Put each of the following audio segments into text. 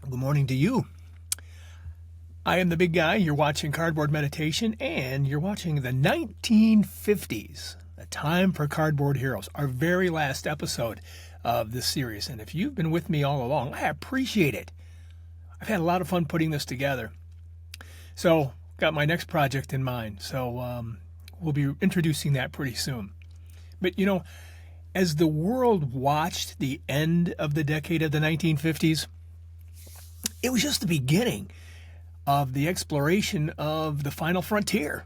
Good morning to you. I am the big guy. You're watching Cardboard Meditation, and you're watching the 1950s, A Time for Cardboard Heroes, our very last episode of this series. And if you've been with me all along, I appreciate it. I've had a lot of fun putting this together. So, got my next project in mind. So, we'll be introducing that pretty soon. But, as the world watched the end of the decade of the 1950s, it was just the beginning of the exploration of the final frontier.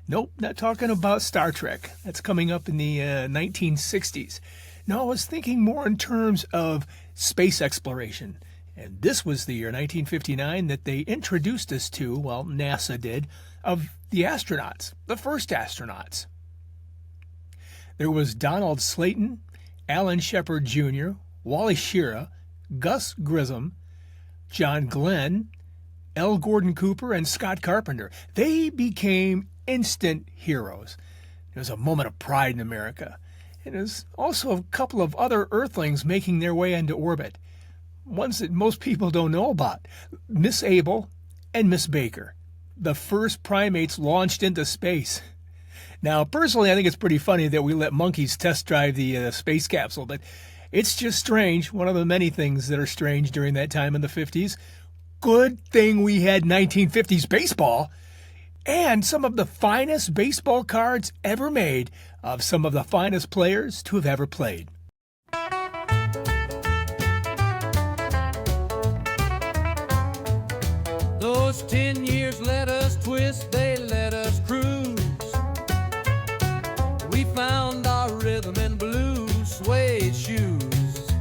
Nope, not talking about Star Trek. That's coming up in the 1960s. No, I was thinking more in terms of space exploration. And this was the year 1959 that they introduced us to, well, NASA did, of the astronauts, the first astronauts. There was Donald Slayton, Alan Shepard Jr., Wally Schirra, Gus Grissom, John Glenn, L. Gordon Cooper, and Scott Carpenter. They became instant heroes. It was a moment of pride in America. And there's also a couple of other Earthlings making their way into orbit. Ones that most people don't know about. Miss Abel and Miss Baker, the first primates launched into space. Now, personally, I think it's pretty funny that we let monkeys test drive the space capsule, but it's just strange, one of the many things that are strange during that time in the 50s. Good thing we had 1950s baseball and some of the finest baseball cards ever made of some of the finest players to have ever played. Those 10 years let us twist, they let us cruise. We found our rhythm in blue suede shoes,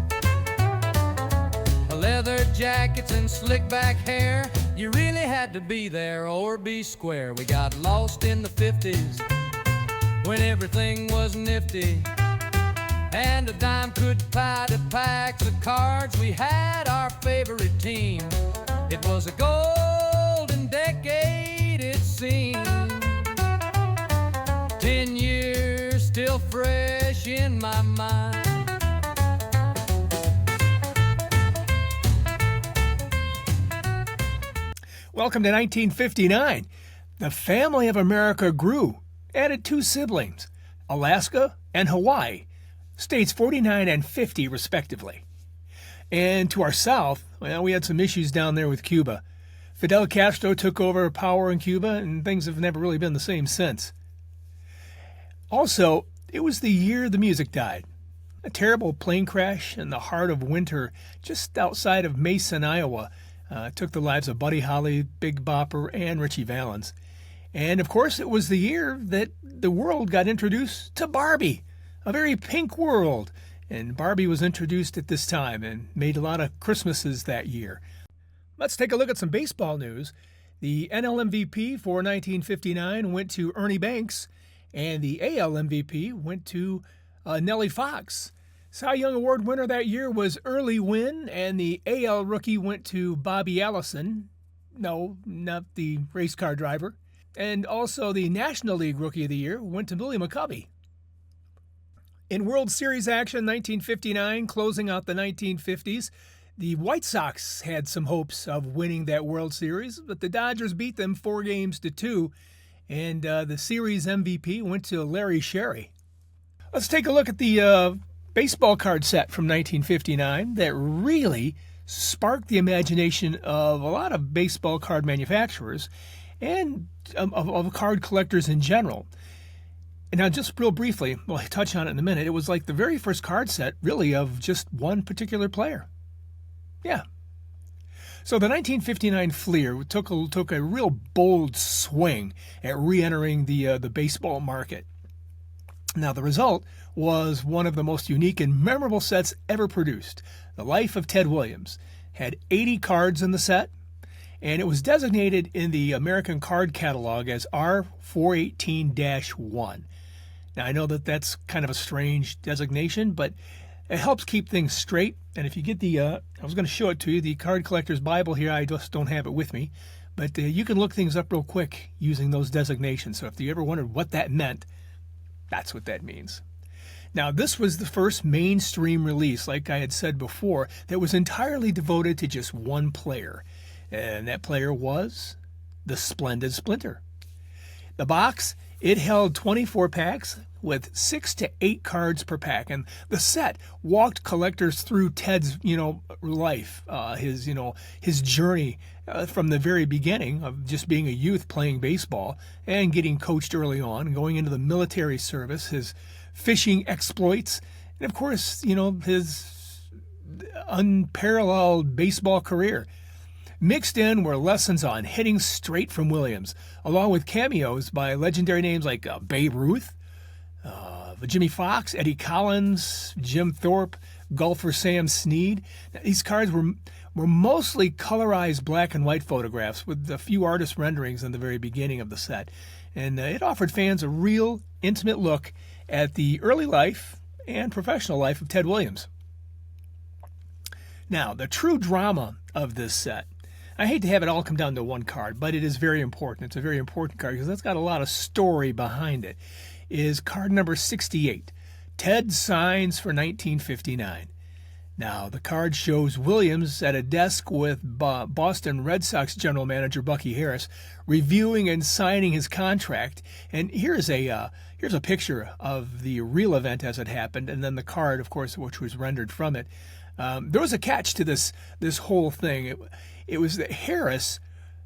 leather jackets and slick back hair. You really had to be there or be square. We got lost in the 50s when everything was nifty, and a dime could buy the packs of cards. We had our favorite team. It was a golden decade, it seemed. 10 years still fresh in my mind. Welcome to 1959. The family of America grew, added 2 siblings, Alaska and Hawaii, states 49 and 50 respectively. And to our south, well, we had some issues down there with Cuba. Fidel Castro took over power in Cuba, and things have never really been the same since. Also, it was the year the music died. A terrible plane crash in the heart of winter just outside of Mason, Iowa, took the lives of Buddy Holly, Big Bopper, and Richie Valens. And, of course, it was the year that the world got introduced to Barbie, a very pink world. And Barbie was introduced at this time and made a lot of Christmases that year. Let's take a look at some baseball news. The NL MVP for 1959 went to Ernie Banks, and the AL MVP went to Nellie Fox. Cy Young Award winner that year was Early Wynn, and the AL rookie went to Bobby Allison. No, not the race car driver. And also the National League Rookie of the Year went to Billy McCovey. In World Series action, 1959, closing out the 1950s, the White Sox had some hopes of winning that World Series, but the Dodgers beat them 4-2, and the series MVP went to Larry Sherry. Let's take a look at the baseball card set from 1959 that really sparked the imagination of a lot of baseball card manufacturers and of card collectors in general. And now, just real briefly, we'll touch on it in a minute, it was like the very first card set, really, of just one particular player. Yeah. So the 1959 Fleer took a real bold swing at re-entering the baseball market. Now, the result was one of the most unique and memorable sets ever produced. The Life of Ted Williams had 80 cards in the set, and it was designated in the American Card Catalog as R418-1. Now, I know that that's kind of a strange designation, but it helps keep things straight. And if you get I was going to show it to you, the Card Collector's Bible here, I just don't have it with me. But you can look things up real quick using those designations. So if you ever wondered what that meant, that's what that means. Now, this was the first mainstream release, like I had said before, that was entirely devoted to just one player. And that player was the Splendid Splinter. The box, it held 24 packs with 6 to 8 cards per pack. And the set walked collectors through Ted's, life, his journey from the very beginning of just being a youth playing baseball and getting coached early on, going into the military service, his fishing exploits, and of course, his unparalleled baseball career. Mixed in were lessons on hitting straight from Williams, along with cameos by legendary names like Babe Ruth, Jimmy Fox, Eddie Collins, Jim Thorpe, golfer Sam Snead. Now, these cards were mostly colorized black and white photographs with a few artist renderings in the very beginning of the set. And it offered fans a real intimate look at the early life and professional life of Ted Williams. Now, the true drama of this set, I hate to have it all come down to one card, but it is very important. It's a very important card because it's got a lot of story behind it, is card number 68, Ted Signs for 1959. Now, the card shows Williams at a desk with Boston Red Sox general manager Bucky Harris reviewing and signing his contract. And here's a picture of the real event as it happened, and then the card, of course, which was rendered from it. There was a catch to this whole thing. It was that Harris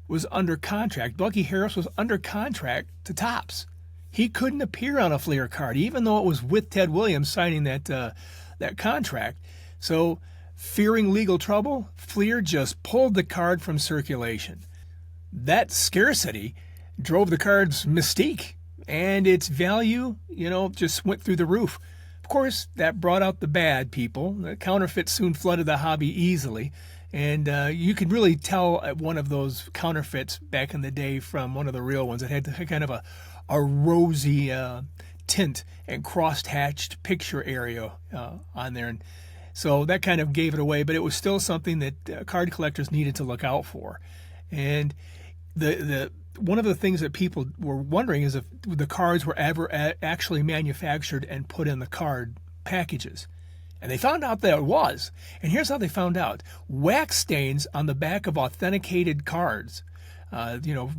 was under contract. Bucky Harris was under contract to Topps. He couldn't appear on a Fleer card, even though it was with Ted Williams signing that contract. So, fearing legal trouble, Fleer just pulled the card from circulation. That scarcity drove the card's mystique, and its value, just went through the roof. Of course, that brought out the bad people. The counterfeit soon flooded the hobby easily, and you could really tell at one of those counterfeits back in the day from one of the real ones. It had kind of a rosy tint and cross-hatched picture area on there, and so that kind of gave it away, but it was still something that card collectors needed to look out for. And the one of the things that people were wondering is if the cards were ever actually manufactured and put in the card packages. And they found out that it was. And here's how they found out. Wax stains on the back of authenticated cards,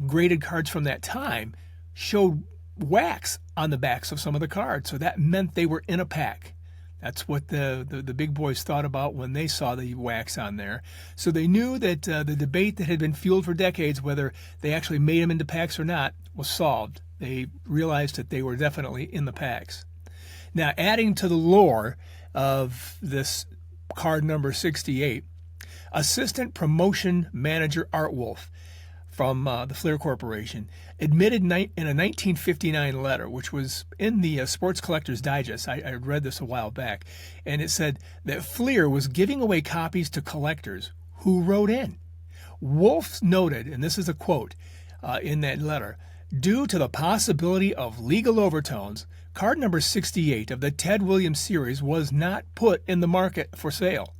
graded cards from that time, showed wax on the backs of some of the cards. So that meant they were in a pack. That's what the big boys thought about when they saw the wax on there. So they knew that the debate that had been fueled for decades, whether they actually made them into packs or not, was solved. They realized that they were definitely in the packs. Now, adding to the lore of this card number 68, Assistant Promotion Manager Art Wolf from the Fleer Corporation admitted in a 1959 letter, which was in the Sports Collector's Digest. I read this a while back, and it said that Fleer was giving away copies to collectors who wrote in. Wolf noted, and this is a quote in that letter, due to the possibility of legal overtones, card number 68 of the Ted Williams series was not put in the market for sale.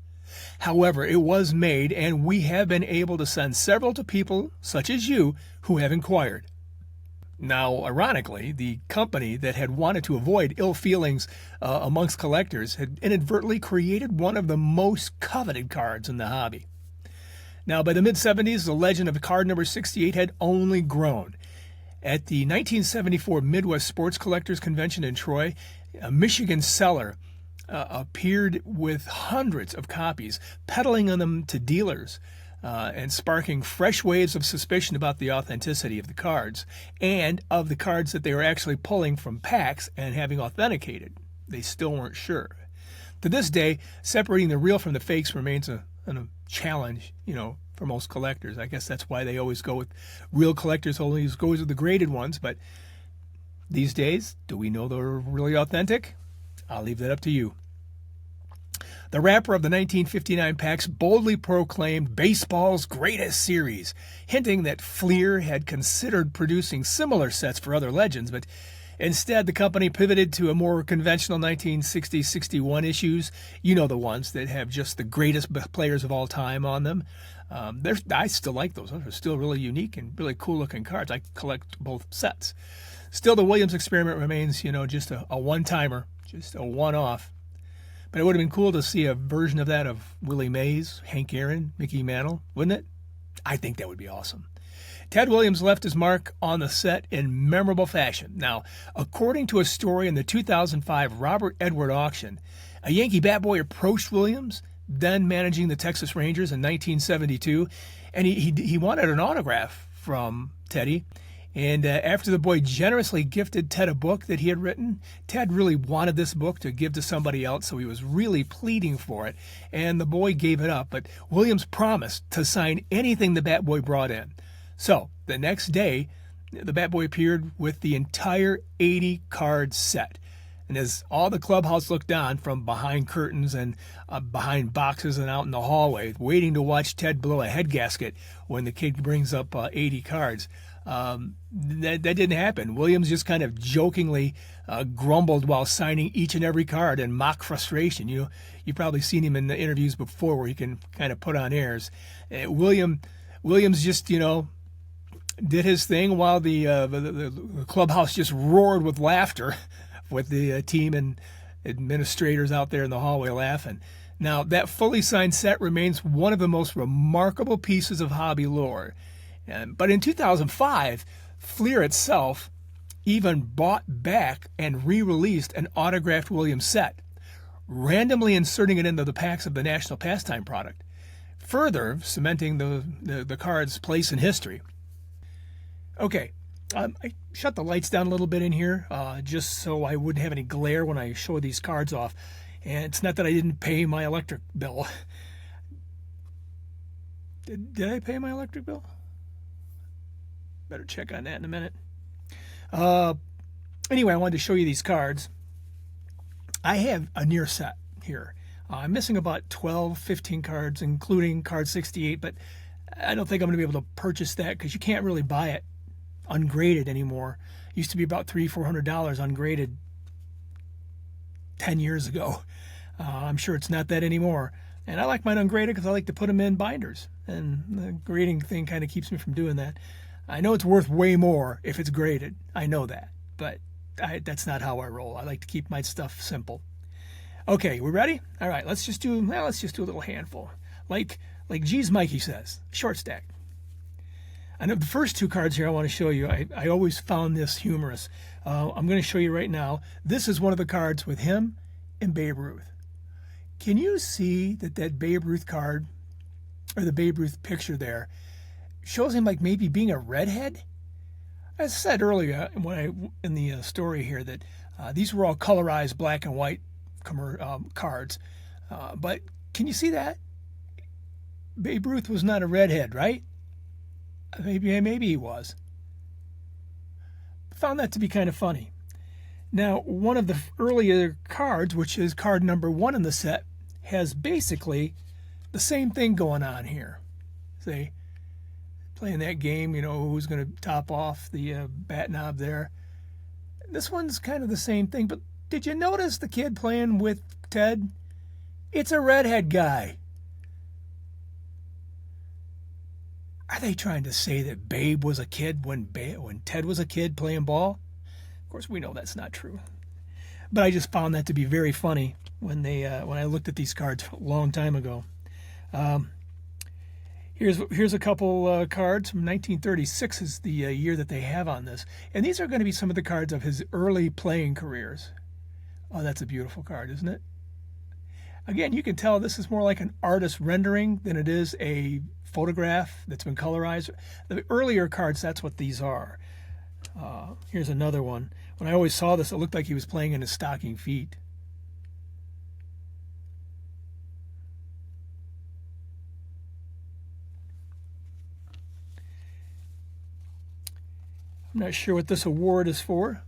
However, it was made, and we have been able to send several to people, such as you, who have inquired. Now, ironically, the company that had wanted to avoid ill feelings amongst collectors had inadvertently created one of the most coveted cards in the hobby. Now, by the mid-70s, the legend of card number 68 had only grown. At the 1974 Midwest Sports Collectors Convention in Troy, a Michigan seller appeared with hundreds of copies, peddling them to dealers and sparking fresh waves of suspicion about the authenticity of the cards and of the cards that they were actually pulling from packs and having authenticated. They still weren't sure. To this day, separating the real from the fakes remains a challenge, for most collectors. I guess that's why they always go with real collectors, always goes with the graded ones. But these days, do we know they're really authentic? I'll leave that up to you. The wrapper of the 1959 packs boldly proclaimed baseball's greatest series, hinting that Fleer had considered producing similar sets for other legends, but instead the company pivoted to a more conventional 1960-61 issues. The ones that have just the greatest players of all time on them. I still like those. Those are still really unique and really cool-looking cards. I collect both sets. Still, the Williams experiment remains, just a one-timer, just a one-off. But it would have been cool to see a version of that of Willie Mays, Hank Aaron, Mickey Mantle, wouldn't it? I think that would be awesome. Ted Williams left his mark on the set in memorable fashion. Now, according to a story in the 2005 Robert Edward auction, a Yankee bat boy approached Williams, then managing the Texas Rangers in 1972, and he wanted an autograph from Teddy. And after the boy generously gifted Ted a book that he had written, Ted really wanted this book to give to somebody else, so he was really pleading for it. And the boy gave it up, but Williams promised to sign anything the bat boy brought in. So the next day, the bat boy appeared with the entire 80-card set. And as all the clubhouse looked on from behind curtains and behind boxes and out in the hallway, waiting to watch Ted blow a head gasket when the kid brings up 80 cards, that didn't happen. Williams just kind of jokingly grumbled while signing each and every card in mock frustration. You've probably seen him in the interviews before where he can kind of put on airs. Williams just, did his thing while the clubhouse just roared with laughter with the team and administrators out there in the hallway laughing. Now, that fully signed set remains one of the most remarkable pieces of hobby lore. But in 2005, Fleer itself even bought back and re-released an autographed Williams set, randomly inserting it into the packs of the National Pastime product, further cementing the card's place in history. Okay, I shut the lights down a little bit in here just so I wouldn't have any glare when I show these cards off. And it's not that I didn't pay my electric bill. Did I pay my electric bill? Better check on that in a minute. Anyway, I wanted to show you these cards. I have a near set here. I'm missing about 12, 15 cards, including card 68, but I don't think I'm going to be able to purchase that because you can't really buy it ungraded anymore. It used to be about $300-400 ungraded 10 years ago. I'm sure it's not that anymore. And I like mine ungraded because I like to put them in binders. And the grading thing kind of keeps me from doing that. I know it's worth way more if it's graded. I know that. But that's not how I roll. I like to keep my stuff simple. Okay, we ready? All right, let's just do a little handful. Like G's Mikey says, short stack. I know the first two cards here I want to show you, I always found this humorous. I'm going to show you right now. This is one of the cards with him and Babe Ruth. Can you see that Babe Ruth card, or the Babe Ruth picture there, shows him like maybe being a redhead? As I said earlier in the story here that these were all colorized black and white cards. But can you see that? Babe Ruth was not a redhead, right? Maybe he was. Found that to be kind of funny. Now, one of the earlier cards, which is card number 1 in the set, has basically the same thing going on here. See, playing that game, who's going to top off the bat knob there. This one's kind of the same thing, but did you notice the kid playing with Ted? It's a redhead guy. Are they trying to say that Babe was a kid when Ted was a kid playing ball? Of course, we know that's not true. But I just found that to be very funny when I looked at these cards a long time ago. Here's a couple cards from 1936 is the year that they have on this. And these are going to be some of the cards of his early playing careers. Oh, that's a beautiful card, isn't it? Again, you can tell this is more like an artist rendering than it is a photograph that's been colorized. The earlier cards, that's what these are. Here's another one. When I always saw this, it looked like he was playing in his stocking feet. I'm not sure what this award is for.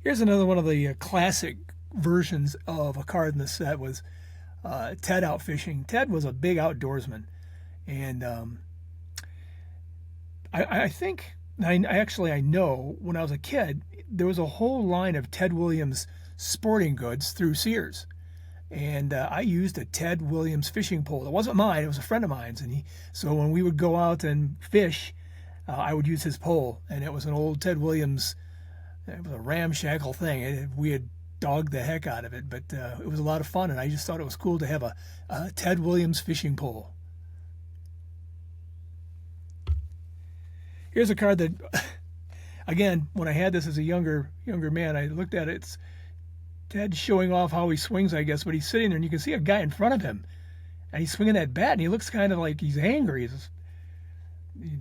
Here's another one of the classic versions of a card in the set was Ted out fishing. Ted was a big outdoorsman, and I know when I was a kid there was a whole line of Ted Williams sporting goods through Sears, And I used a Ted Williams fishing pole. It wasn't mine; it was a friend of mine's. And so when we would go out and fish, I would use his pole, and it was an old Ted Williams. It was a ramshackle thing. We had dogged the heck out of it, but it was a lot of fun, and I just thought it was cool to have a Ted Williams fishing pole. Here's a card that, again, when I had this as a younger man, I looked at it. It's Ted showing off how he swings, I guess, but he's sitting there, and you can see a guy in front of him, and he's swinging that bat, and he looks kind of like he's angry. He's,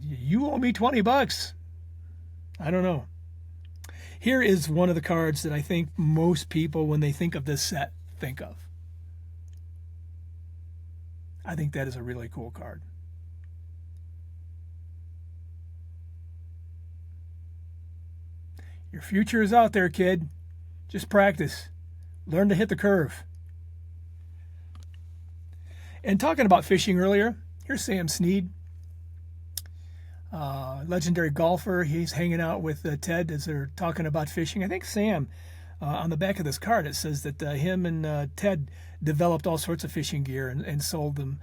you owe me $20. I don't know. Here is one of the cards that I think most people, when they think of this set, think of. I think that is a really cool card. Your future is out there, kid. Just practice. Learn to hit the curve. And talking about fishing earlier, here's Sam Snead. Legendary golfer. He's hanging out with Ted as they're talking about fishing. I think Sam, on the back of this card, it says that him and Ted developed all sorts of fishing gear and sold them,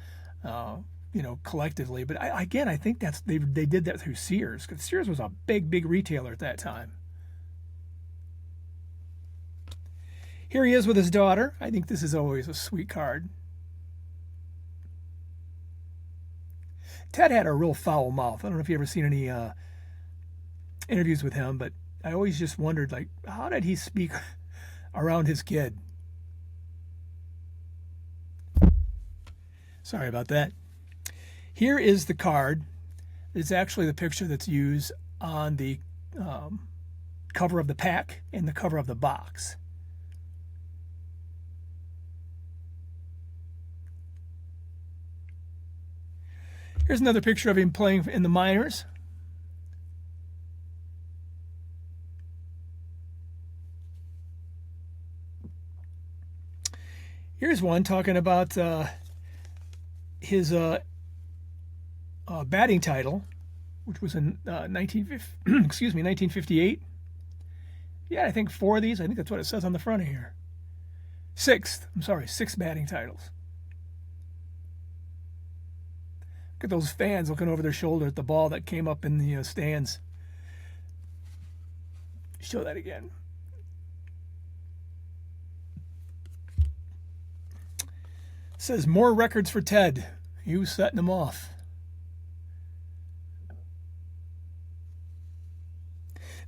collectively. But I think that's they did that through Sears, because Sears was a big retailer at that time. Here he is with his daughter. I think this is always a sweet card. Ted had a real foul mouth. I don't know if you ever seen any interviews with him, but I always just wondered, like, how did he speak around his kid? Sorry about that. Here is the card. It's actually the picture that's used on the cover of the pack and the cover of the box. Here's another picture of him playing in the minors. Here's one talking about his batting title, which was in 1958. Yeah, I think 4 of these. I think that's what it says on the front of here. Six batting titles. Look at those fans looking over their shoulder at the ball that came up in the stands. Show that again. It says more records for Ted. He was setting them off.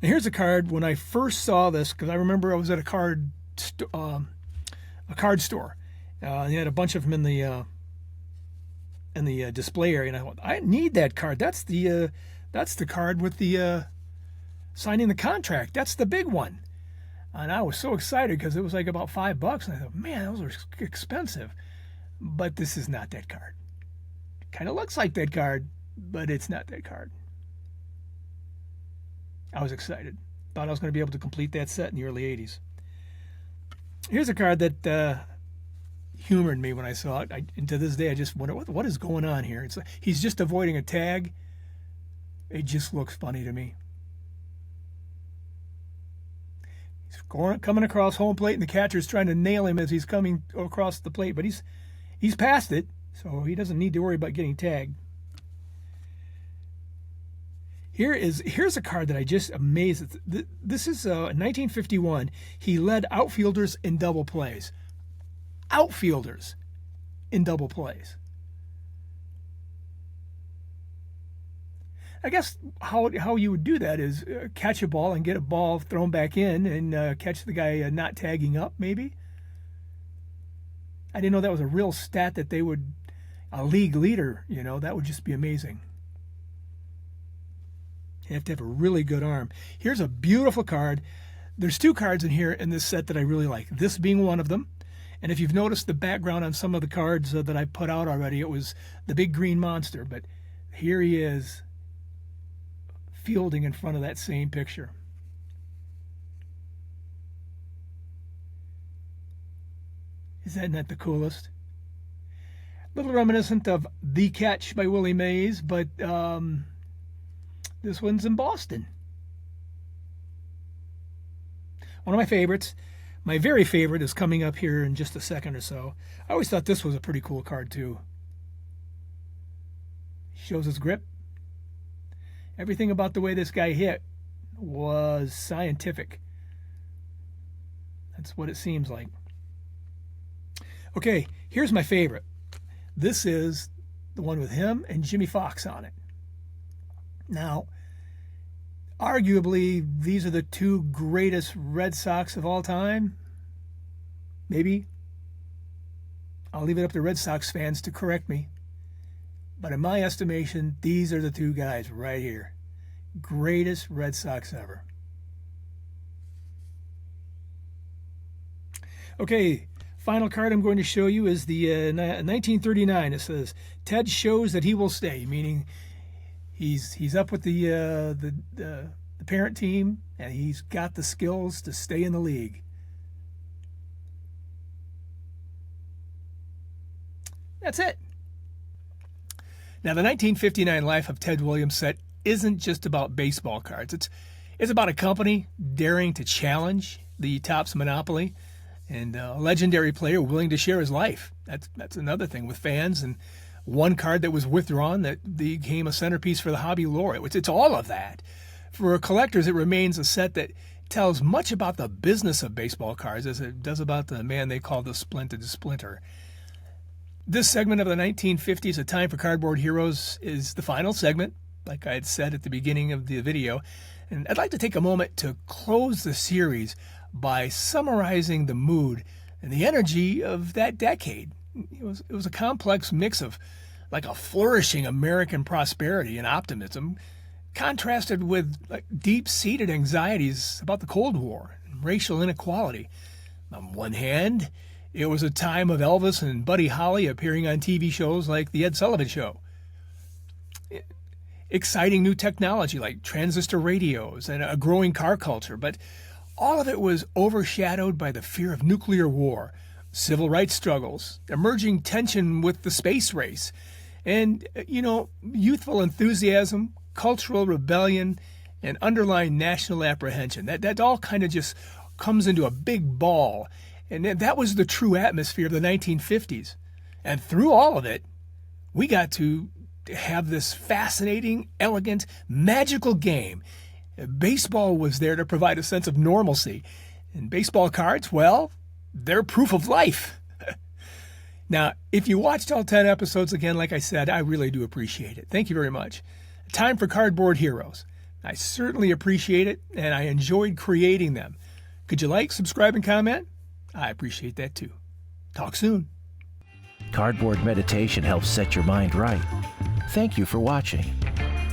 Now here's a card. When I first saw this, because I remember I was at a card store, and they had a bunch of them in the display area, and I thought, I need that card. That's the card with the signing the contract. That's the big one. And I was so excited because it was like about $5, and I thought, man, those are expensive. But this is not that card. It kind of looks like that card, but it's not that card. I was excited. Thought I was going to be able to complete that set in the early 80s. Here's a card that humored me when I saw it. And to this day, I just wonder, what is going on here? It's like, he's just avoiding a tag. It just looks funny to me. He's coming across home plate, and the catcher's trying to nail him as he's coming across the plate, but he's past it, so he doesn't need to worry about getting tagged. Here's a card that I just amazed. This is 1951. He led outfielders in double plays. Outfielders in double plays. I guess how you would do that is catch a ball and get a ball thrown back in and catch the guy not tagging up, maybe. I didn't know that was a real stat that they would, a league leader, that would just be amazing. You have to have a really good arm. Here's a beautiful card. There's 2 cards in here in this set that I really like, this being one of them. And if you've noticed the background on some of the cards that I put out already, it was the big green monster. But here he is fielding in front of that same picture. Is that not the coolest? A little reminiscent of The Catch by Willie Mays, but this one's in Boston. One of my favorites. My very favorite is coming up here in just a second or so. I always thought this was a pretty cool card too. Shows his grip. Everything about the way this guy hit was scientific. That's what it seems like. Okay, here's my favorite. This is the one with him and Jimmy Fox on it. Now, arguably, these are the two greatest Red Sox of all time. Maybe. I'll leave it up to Red Sox fans to correct me. But in my estimation, these are the two guys right here. Greatest Red Sox ever. Okay, final card I'm going to show you is the 1939. It says, Ted shows that he will stay, meaning he's up with the parent team, and he's got the skills to stay in the league. That's it. Now, the 1959 life of Ted Williams set isn't just about baseball cards. It's about a company daring to challenge the Topps monopoly, and a legendary player willing to share his life. That's another thing with fans, and one card that was withdrawn that became a centerpiece for the hobby lore. It's all of that. For collectors, it remains a set that tells much about the business of baseball cards as it does about the man they call the Splendid Splinter. This segment of the 1950s, A Time for Cardboard Heroes, is the final segment, like I had said at the beginning of the video. And I'd like to take a moment to close the series by summarizing the mood and the energy of that decade. It was a complex mix of like a flourishing American prosperity and optimism, contrasted with like deep-seated anxieties about the Cold War and racial inequality. On one hand, it was a time of Elvis and Buddy Holly appearing on TV shows like The Ed Sullivan Show. Exciting new technology like transistor radios and a growing car culture, but all of it was overshadowed by the fear of nuclear war, civil rights struggles, emerging tension with the space race, and, youthful enthusiasm, cultural rebellion, and underlying national apprehension. That all kind of just comes into a big ball. And that was the true atmosphere of the 1950s. And through all of it, we got to have this fascinating, elegant, magical game. Baseball was there to provide a sense of normalcy. And baseball cards, well, they're proof of life. Now, if you watched all 10 episodes again, like I said, I really do appreciate it. Thank you very much. Time for Cardboard Heroes. I certainly appreciate it, and I enjoyed creating them. Could you like, subscribe, and comment? I appreciate that too. Talk soon. Cardboard meditation helps set your mind right. Thank you for watching.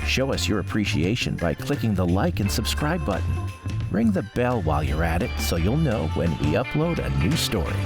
Show us your appreciation by clicking the like and subscribe button. Ring the bell while you're at it so you'll know when we upload a new story.